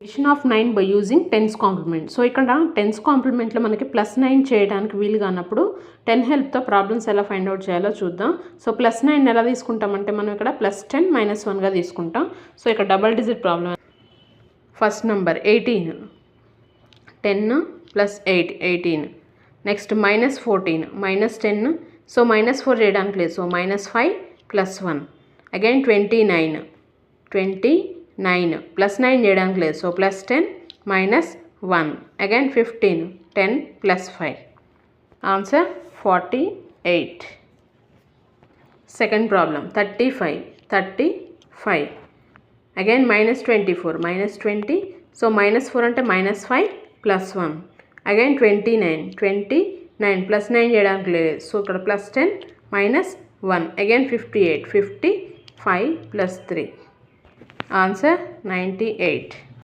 Addition of 9 by using tens complement. So ఇక్కడ tense కాంప్లిమెంట్లో మనకి +9 చేయడానికి వీలు కానప్పుడు 10 హెల్ప్తో ప్రాబ్లమ్స్ ఎలా ఫైండ్ అవుట్ చేయాలో చూద్దాం. సో +9 ఎలా తీసుకుంటామంటే మనం ఇక్కడ +10 - 1గా తీసుకుంటాం. సో ఇక్కడ double digit problem. First number 18, 10 + 8 18. Next -14 -10. So -4 చేయడానికి లేదు. సో -5 + 1. అగైన్ 29 +9 చేయడానికి లేదు. So +10 - 1. Again 15 10 + 5. Answer 48. Second problem 35 again -24 -20. So -4 అంటే -5 + 1. అగైన్ 29 +9 చేయడానికి లేదు. సో ఇక్కడ +10 - 1. అగైన్ 58 50 5 + 3. ఆన్సర్ 98.